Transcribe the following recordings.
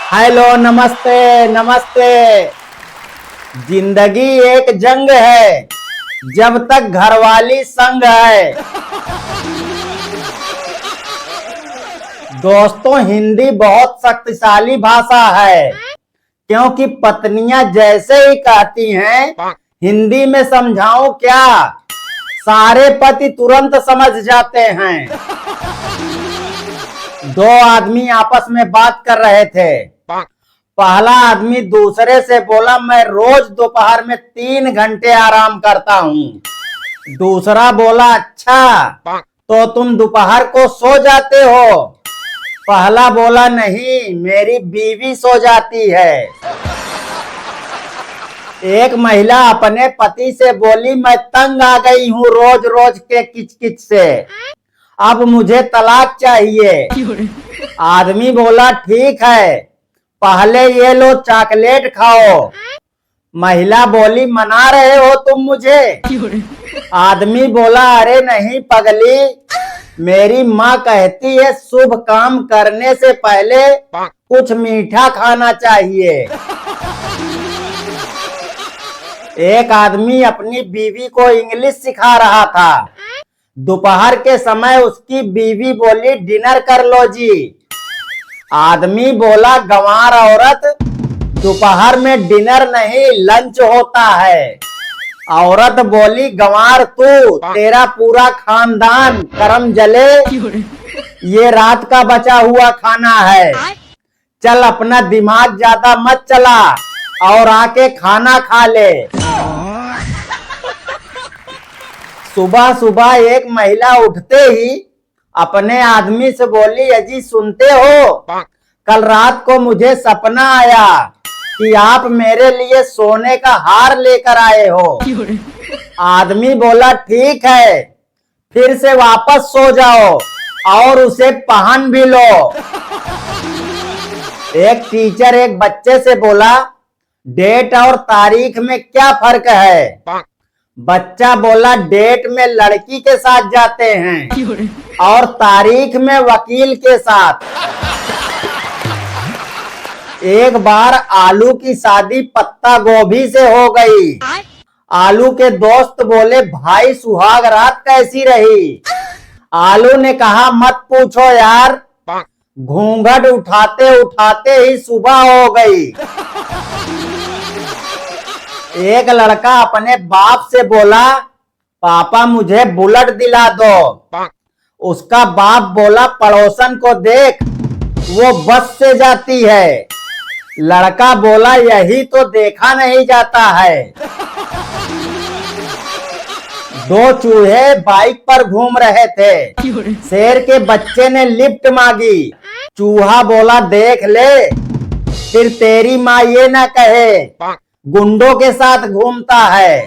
Hello, नमस्ते नमस्ते। जिंदगी एक जंग है, जब तक घरवाली संग है। दोस्तों, हिंदी बहुत शक्तिशाली भाषा है, क्योंकि पत्नियां जैसे ही कहती हैं, हिंदी में समझाऊं क्या, सारे पति तुरंत समझ जाते हैं। दो आदमी आपस में बात कर रहे थे। पहला आदमी दूसरे से बोला, मैं रोज दोपहर में 3 घंटे आराम करता हूँ। दूसरा बोला, अच्छा तो तुम दोपहर को सो जाते हो? पहला बोला, नहीं, मेरी बीवी सो जाती है। एक महिला अपने पति से बोली, मैं तंग आ गई हूँ रोज रोज के किचकिच से, अब मुझे तलाक चाहिए। आदमी बोला, ठीक है, पहले ये लो चॉकलेट खाओ। महिला बोली, मना रहे हो तुम मुझे? आदमी बोला, अरे नहीं पगली, मेरी माँ कहती है शुभ काम करने से पहले कुछ मीठा खाना चाहिए। एक आदमी अपनी बीवी को इंग्लिश सिखा रहा था। दोपहर के समय उसकी बीवी बोली, डिनर कर लो जी। आदमी बोला, गंवार औरत, दोपहर में डिनर नहीं लंच होता है। औरत बोली, गंवार तू, तेरा पूरा खानदान करम जले, ये रात का बचा हुआ खाना है। चल अपना दिमाग ज्यादा मत चला और आके खाना खा ले। सुबह सुबह एक महिला उठते ही अपने आदमी से बोली, अजी सुनते हो, कल रात को मुझे सपना आया कि आप मेरे लिए सोने का हार लेकर आए हो। आदमी बोला, ठीक है, फिर से वापस सो जाओ और उसे पहन भी लो। एक टीचर एक बच्चे से बोला, डेट और तारीख में क्या फर्क है? बच्चा बोला, डेट में लड़की के साथ जाते हैं और तारीख में वकील के साथ। एक बार आलू की शादी पत्ता गोभी से हो गई। आलू के दोस्त बोले, भाई सुहाग रात कैसी रही? आलू ने कहा, मत पूछो यार, घूंघट उठाते उठाते ही सुबह हो गई। एक लड़का अपने बाप से बोला, पापा मुझे बुलेट दिला दो। उसका बाप बोला, पड़ोसन को देख, वो बस से जाती है। लड़का बोला, यही तो देखा नहीं जाता है। दो चूहे बाइक पर घूम रहे थे। शेर के बच्चे ने लिफ्ट मांगी। चूहा बोला, देख ले, फिर तेरी माँ ये ना कहे गुंडों के साथ घूमता है।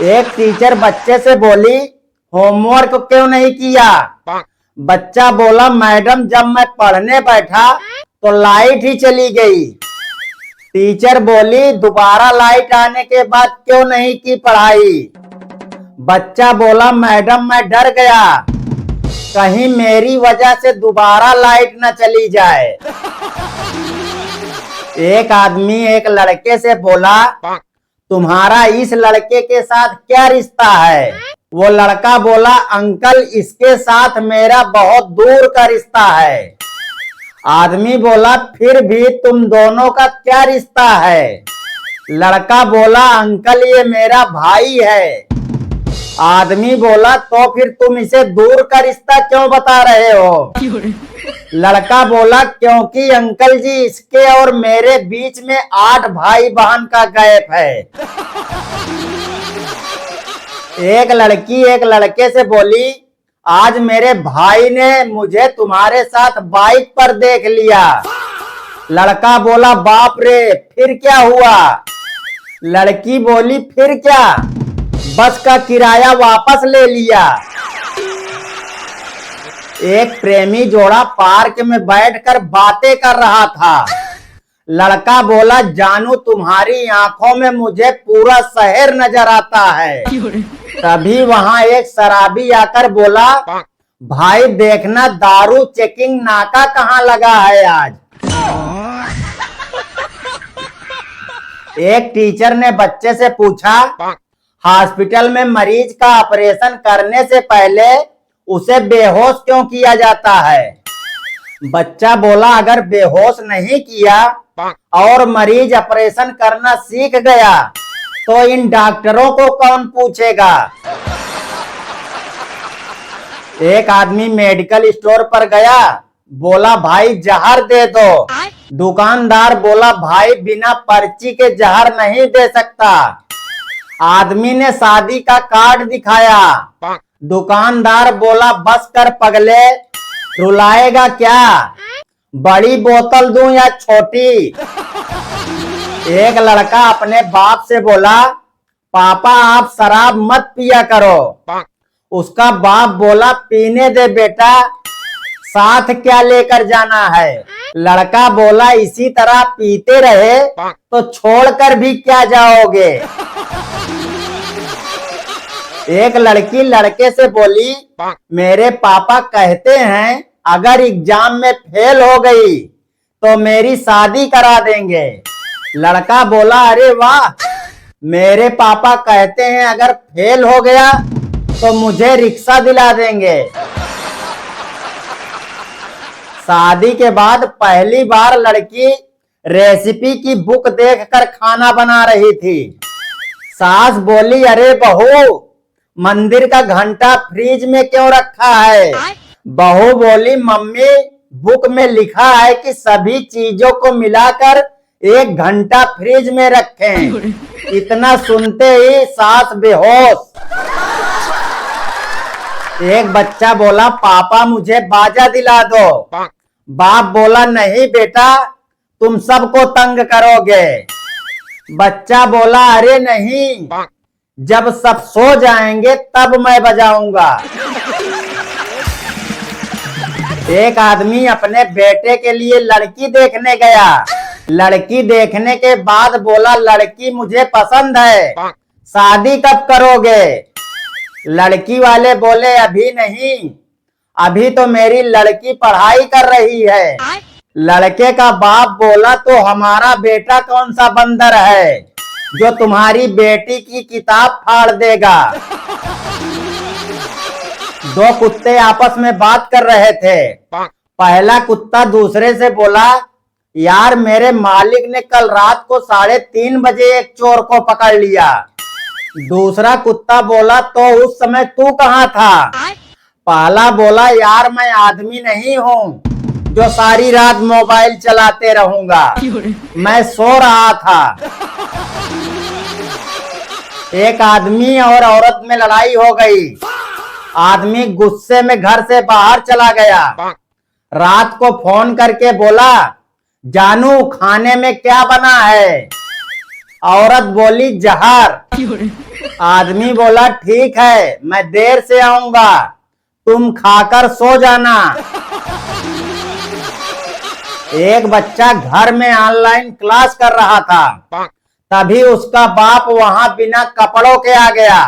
एक टीचर बच्चे से बोली, होमवर्क क्यों नहीं किया? बच्चा बोला, मैडम जब मैं पढ़ने बैठा तो लाइट ही चली गई। टीचर बोली, दोबारा लाइट आने के बाद क्यों नहीं की पढ़ाई? बच्चा बोला, मैडम मैं डर गया, कहीं मेरी वजह से दोबारा लाइट न चली जाए। एक आदमी एक लड़के से बोला, तुम्हारा इस लड़के के साथ क्या रिश्ता है? वो लड़का बोला, अंकल इसके साथ मेरा बहुत दूर का रिश्ता है। आदमी बोला, फिर भी तुम दोनों का क्या रिश्ता है? लड़का बोला, अंकल ये मेरा भाई है। आदमी बोला, तो फिर तुम इसे दूर का रिश्ता क्यों बता रहे हो? लड़का बोला, क्योंकि अंकल जी इसके और मेरे बीच में 8 भाई बहन का गैप है। एक लड़की एक लड़के से बोली, आज मेरे भाई ने मुझे तुम्हारे साथ बाइक पर देख लिया। लड़का बोला, बाप रे, फिर क्या हुआ? लड़की बोली, फिर क्या, बस का किराया वापस ले लिया। एक प्रेमी जोड़ा पार्क में बैठकर बातें कर रहा था। लड़का बोला, जानू तुम्हारी आंखों में मुझे पूरा शहर नजर आता है। तभी वहां एक शराबी आकर बोला, भाई देखना दारू चेकिंग नाका कहाँ लगा है आज। एक टीचर ने बच्चे से पूछा, हॉस्पिटल में मरीज का ऑपरेशन करने से पहले उसे बेहोश क्यों किया जाता है। बच्चा बोला, अगर बेहोश नहीं किया और मरीज ऑपरेशन करना सीख गया तो इन डॉक्टरों को कौन पूछेगा। एक आदमी मेडिकल स्टोर पर गया, बोला भाई जहर दे दो। दुकानदार बोला, भाई बिना पर्ची के जहर नहीं दे सकता। आदमी ने शादी का कार्ड दिखाया। दुकानदार बोला, बस कर पगले, रुलाएगा क्या, बड़ी बोतल दूं या छोटी। एक लड़का अपने बाप से बोला, पापा आप शराब मत पिया करो। उसका बाप बोला, पीने दे बेटा, साथ क्या लेकर जाना है। लड़का बोला, इसी तरह पीते रहे तो छोड़कर भी क्या जाओगे। एक लड़की लड़के से बोली, मेरे पापा कहते हैं अगर एग्जाम में फेल हो गई तो मेरी शादी करा देंगे। लड़का बोला, अरे वाह, मेरे पापा कहते हैं अगर फेल हो गया तो मुझे रिक्शा दिला देंगे। शादी के बाद पहली बार लड़की रेसिपी की बुक देखकर खाना बना रही थी। सास बोली, अरे बहू, मंदिर का घंटा फ्रिज में क्यों रखा है। बहू बोली, मम्मी बुक में लिखा है कि सभी चीजों को मिलाकर 1 घंटा फ्रिज में रखें। इतना सुनते ही सास बेहोश। एक बच्चा बोला, पापा मुझे बाजा दिला दो। बाप बोला, नहीं बेटा, तुम सबको तंग करोगे। बच्चा बोला, अरे नहीं, जब सब सो जाएंगे तब मैं बजाऊंगा। एक आदमी अपने बेटे के लिए लड़की देखने गया। लड़की देखने के बाद बोला, लड़की मुझे पसंद है, शादी कब करोगे। लड़की वाले बोले, अभी नहीं, अभी तो मेरी लड़की पढ़ाई कर रही है। लड़के का बाप बोला, तो हमारा बेटा कौन सा बंदर है जो तुम्हारी बेटी की किताब फाड़ देगा। दो कुत्ते आपस में बात कर रहे थे। पहला कुत्ता दूसरे से बोला, यार मेरे मालिक ने कल रात को 3:30 बजे एक चोर को पकड़ लिया। दूसरा कुत्ता बोला, तो उस समय तू कहाँ था। पहला बोला, यार मैं आदमी नहीं हूँ जो सारी रात मोबाइल चलाते रहूंगा, मैं सो रहा था। एक आदमी और औरत में लड़ाई हो गई। आदमी गुस्से में घर से बाहर चला गया। रात को फोन करके बोला, जानू खाने में क्या बना है। औरत बोली, जहर। आदमी बोला, ठीक है मैं देर से आऊंगा, तुम खाकर सो जाना। एक बच्चा घर में ऑनलाइन क्लास कर रहा था, तभी उसका बाप वहां बिना कपड़ों के आ गया।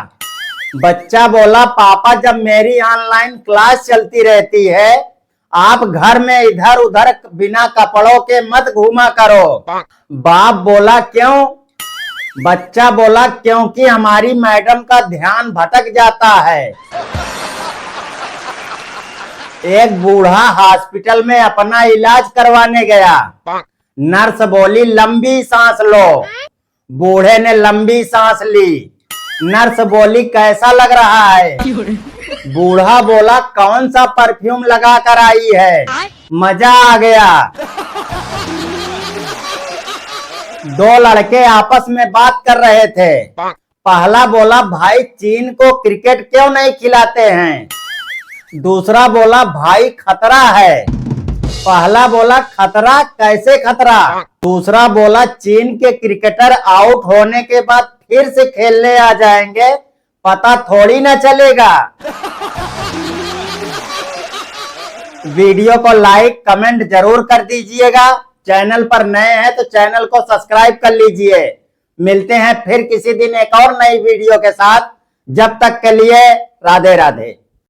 बच्चा बोला, पापा जब मेरी ऑनलाइन क्लास चलती रहती है आप घर में इधर उधर बिना कपड़ों के मत घूमा करो। बाप बोला, क्यों। बच्चा बोला, क्योंकि हमारी मैडम का ध्यान भटक जाता है। एक बूढ़ा हॉस्पिटल में अपना इलाज करवाने गया। नर्स बोली, लंबी सांस लो। बूढ़े ने लंबी सांस ली। नर्स बोली, कैसा लग रहा है। बूढ़ा बोला, कौन सा परफ्यूम लगा कर आई है, मजा आ गया। दो लड़के आपस में बात कर रहे थे। पहला बोला, भाई चीन को क्रिकेट क्यों नहीं खिलाते हैं। दूसरा बोला, भाई खतरा है। पहला बोला, खतरा, कैसे खतरा। दूसरा बोला, चीन के क्रिकेटर आउट होने के बाद फिर से खेलने आ जाएंगे, पता थोड़ी ना चलेगा। वीडियो को लाइक कमेंट जरूर कर दीजिएगा। चैनल पर नए हैं तो चैनल को सब्सक्राइब कर लीजिए। मिलते हैं फिर किसी दिन एक और नई वीडियो के साथ। जब तक के लिए राधे राधे।